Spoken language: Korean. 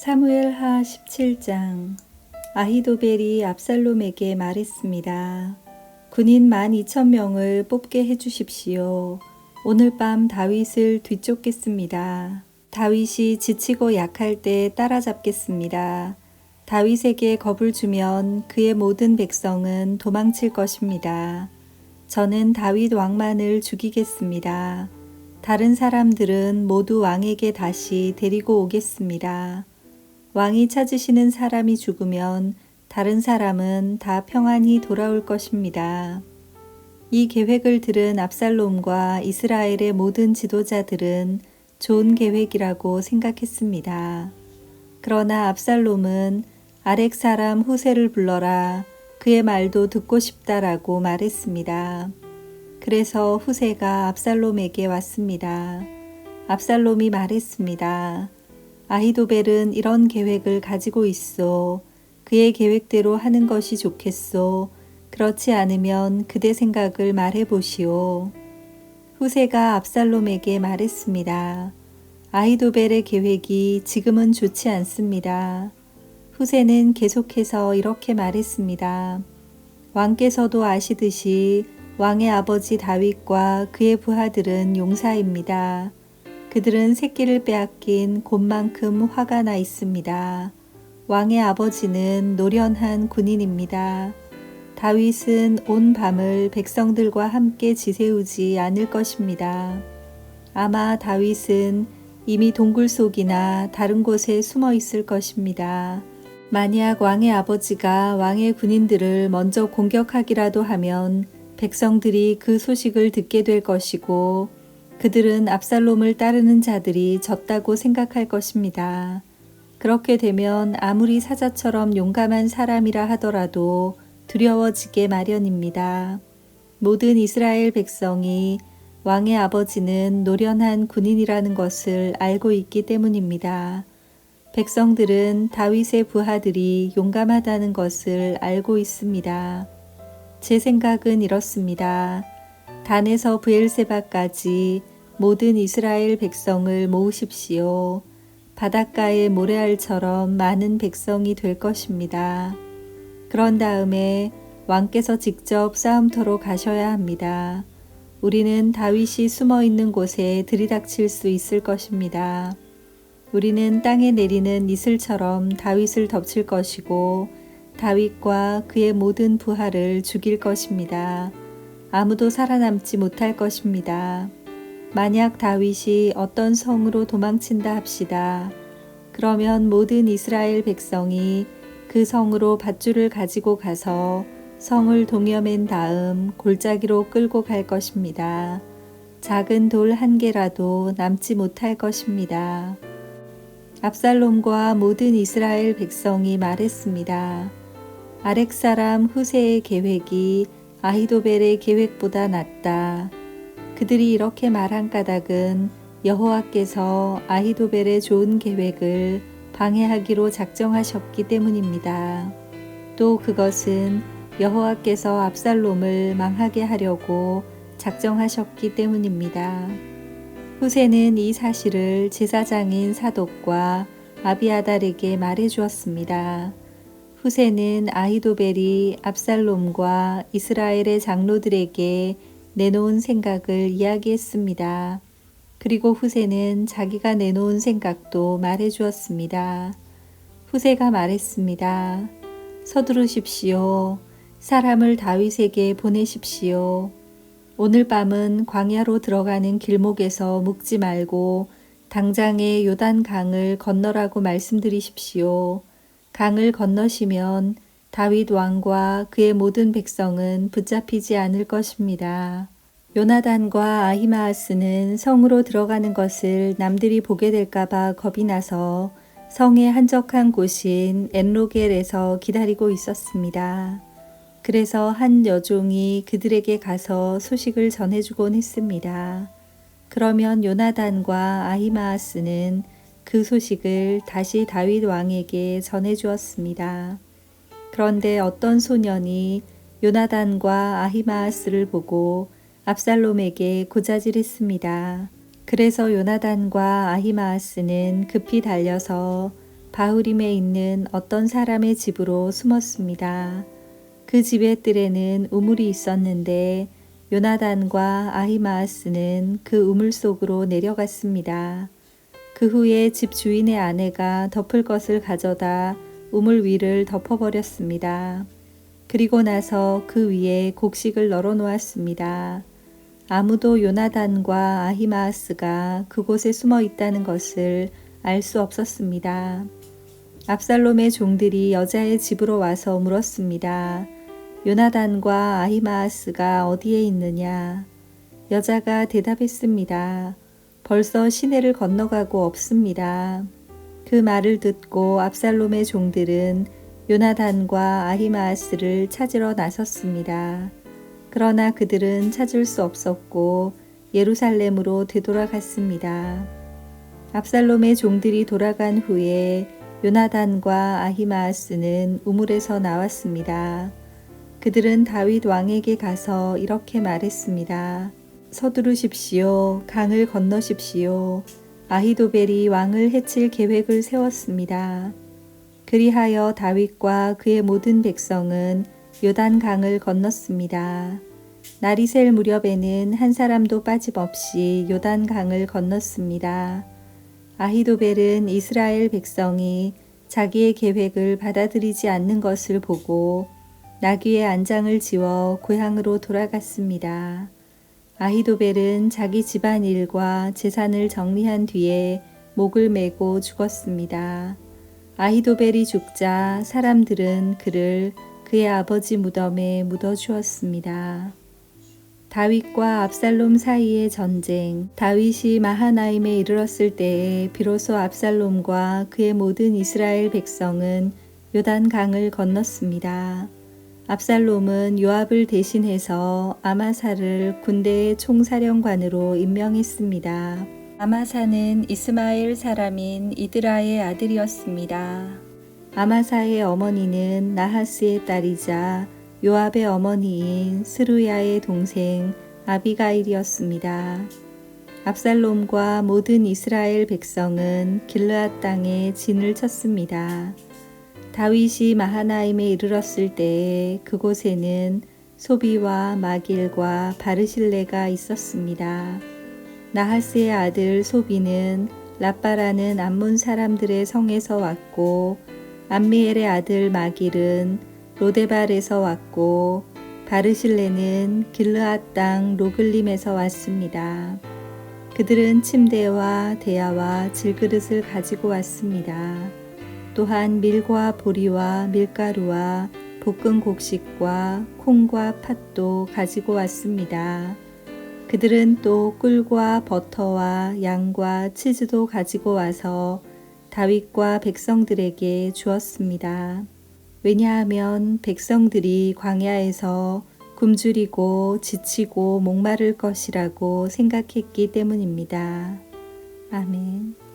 사무엘하 17장. 아히도벨이 압살롬에게 말했습니다. 군인 12,000명을 뽑게 해주십시오. 오늘 밤 다윗을 뒤쫓겠습니다. 다윗이 지치고 약할 때 따라잡겠습니다. 다윗에게 겁을 주면 그의 모든 백성은 도망칠 것입니다. 저는 다윗 왕만을 죽이겠습니다. 다른 사람들은 모두 왕에게 다시 데리고 오겠습니다. 왕이 찾으시는 사람이 죽으면 다른 사람은 다 평안히 돌아올 것입니다. 이 계획을 들은 압살롬과 이스라엘의 모든 지도자들은 좋은 계획이라고 생각했습니다. 그러나 압살롬은 아렉 사람 후세를 불러라, 그의 말도 듣고 싶다라고 말했습니다. 그래서 후세가 압살롬에게 왔습니다. 압살롬이 말했습니다. 아히도벨은 이런 계획을 가지고 있어. 그의 계획대로 하는 것이 좋겠소. 그렇지 않으면 그대 생각을 말해보시오. 후세가 압살롬에게 말했습니다. 아히도벨의 계획이 지금은 좋지 않습니다. 후세는 계속해서 이렇게 말했습니다. 왕께서도 아시듯이 왕의 아버지 다윗과 그의 부하들은 용사입니다. 그들은 새끼를 빼앗긴 곶만큼 화가 나 있습니다. 왕의 아버지는 노련한 군인입니다. 다윗은 온 밤을 백성들과 함께 지새우지 않을 것입니다. 아마 다윗은 이미 동굴 속이나 다른 곳에 숨어 있을 것입니다. 만약 왕의 아버지가 왕의 군인들을 먼저 공격하기라도 하면 백성들이 그 소식을 듣게 될 것이고 그들은 압살롬을 따르는 자들이 졌다고 생각할 것입니다. 그렇게 되면 아무리 사자처럼 용감한 사람이라 하더라도 두려워지게 마련입니다. 모든 이스라엘 백성이 왕의 아버지는 노련한 군인이라는 것을 알고 있기 때문입니다. 백성들은 다윗의 부하들이 용감하다는 것을 알고 있습니다. 제 생각은 이렇습니다. 단에서 브엘세바까지 모든 이스라엘 백성을 모으십시오. 바닷가의 모래알처럼 많은 백성이 될 것입니다. 그런 다음에 왕께서 직접 싸움터로 가셔야 합니다. 우리는 다윗이 숨어 있는 곳에 들이닥칠 수 있을 것입니다. 우리는 땅에 내리는 이슬처럼 다윗을 덮칠 것이고 다윗과 그의 모든 부하를 죽일 것입니다. 아무도 살아남지 못할 것입니다. 만약 다윗이 어떤 성으로 도망친다 합시다. 그러면 모든 이스라엘 백성이 그 성으로 밧줄을 가지고 가서 성을 동여맨 다음 골짜기로 끌고 갈 것입니다. 작은 돌 한 개라도 남지 못할 것입니다. 압살롬과 모든 이스라엘 백성이 말했습니다. 아렉 사람 후세의 계획이 아히도벨의 계획보다 낫다. 그들이 이렇게 말한 까닭은 여호와께서 아히도벨의 좋은 계획을 방해하기로 작정하셨기 때문입니다. 또 그것은 여호와께서 압살롬을 망하게 하려고 작정하셨기 때문입니다. 후세는 이 사실을 제사장인 사독과 아비아달에게 말해 주었습니다. 후세는 아히도벨이 압살롬과 이스라엘의 장로들에게 내놓은 생각을 이야기했습니다. 그리고 후세는 자기가 내놓은 생각도 말해 주었습니다. 후세가 말했습니다. 서두르십시오. 사람을 다윗에게 보내십시오. 오늘 밤은 광야로 들어가는 길목에서 묵지 말고 당장에 요단 강을 건너라고 말씀드리십시오. 강을 건너시면 다윗 왕과 그의 모든 백성은 붙잡히지 않을 것입니다. 요나단과 아히마아스는 성으로 들어가는 것을 남들이 보게 될까봐 겁이 나서 성의 한적한 곳인 엔로겔에서 기다리고 있었습니다. 그래서 한 여종이 그들에게 가서 소식을 전해주곤 했습니다. 그러면 요나단과 아히마아스는 그 소식을 다시 다윗 왕에게 전해주었습니다. 그런데 어떤 소년이 요나단과 아히마아스를 보고 압살롬에게 고자질했습니다. 그래서 요나단과 아히마아스는 급히 달려서 바후림에 있는 어떤 사람의 집으로 숨었습니다. 그 집의 뜰에는 우물이 있었는데 요나단과 아히마아스는 그 우물 속으로 내려갔습니다. 그 후에 집 주인의 아내가 덮을 것을 가져다 우물 위를 덮어버렸습니다. 그리고 나서 그 위에 곡식을 널어 놓았습니다. 아무도 요나단과 아히마아스가 그곳에 숨어 있다는 것을 알 수 없었습니다. 압살롬의 종들이 여자의 집으로 와서 물었습니다. 요나단과 아히마아스가 어디에 있느냐? 여자가 대답했습니다. 벌써 시내를 건너가고 없습니다. 그 말을 듣고 압살롬의 종들은 요나단과 아히마아스를 찾으러 나섰습니다. 그러나 그들은 찾을 수 없었고 예루살렘으로 되돌아갔습니다. 압살롬의 종들이 돌아간 후에 요나단과 아히마아스는 우물에서 나왔습니다. 그들은 다윗 왕에게 가서 이렇게 말했습니다. 서두르십시오. 강을 건너십시오. 아히도벨이 왕을 해칠 계획을 세웠습니다. 그리하여 다윗과 그의 모든 백성은 요단 강을 건넜습니다. 날이 셀 무렵에는 한 사람도 빠짐없이 요단 강을 건넜습니다. 아히도벨은 이스라엘 백성이 자기의 계획을 받아들이지 않는 것을 보고 나귀의 안장을 지워 고향으로 돌아갔습니다. 아히도벨은 자기 집안 일과 재산을 정리한 뒤에 목을 메고 죽었습니다. 아히도벨이 죽자 사람들은 그를 그의 아버지 무덤에 묻어주었습니다. 다윗과 압살롬 사이의 전쟁. 다윗이 마하나임에 이르렀을 때에 비로소 압살롬과 그의 모든 이스라엘 백성은 요단 강을 건넜습니다. 압살롬은 요압을 대신해서 아마사를 군대의 총사령관으로 임명했습니다. 아마사는 이스마엘 사람인 이드라의 아들이었습니다. 아마사의 어머니는 나하스의 딸이자 요압의 어머니인 스루야의 동생 아비가일이었습니다. 압살롬과 모든 이스라엘 백성은 길르앗 땅에 진을 쳤습니다. 다윗이 마하나임에 이르렀을 때에 그곳에는 소비와 마길과 바르실레가 있었습니다. 나하스의 아들 소비는 라빠라는 암몬 사람들의 성에서 왔고 암미엘의 아들 마길은 로데발에서 왔고 바르실레는 길르앗 땅 로글림에서 왔습니다. 그들은 침대와 대야와 질그릇을 가지고 왔습니다. 또한 밀과 보리와 밀가루와 볶은 곡식과 콩과 팥도 가지고 왔습니다. 그들은 또 꿀과 버터와 양과 치즈도 가지고 와서 다윗과 백성들에게 주었습니다. 왜냐하면 백성들이 광야에서 굶주리고 지치고 목마를 것이라고 생각했기 때문입니다. 아멘.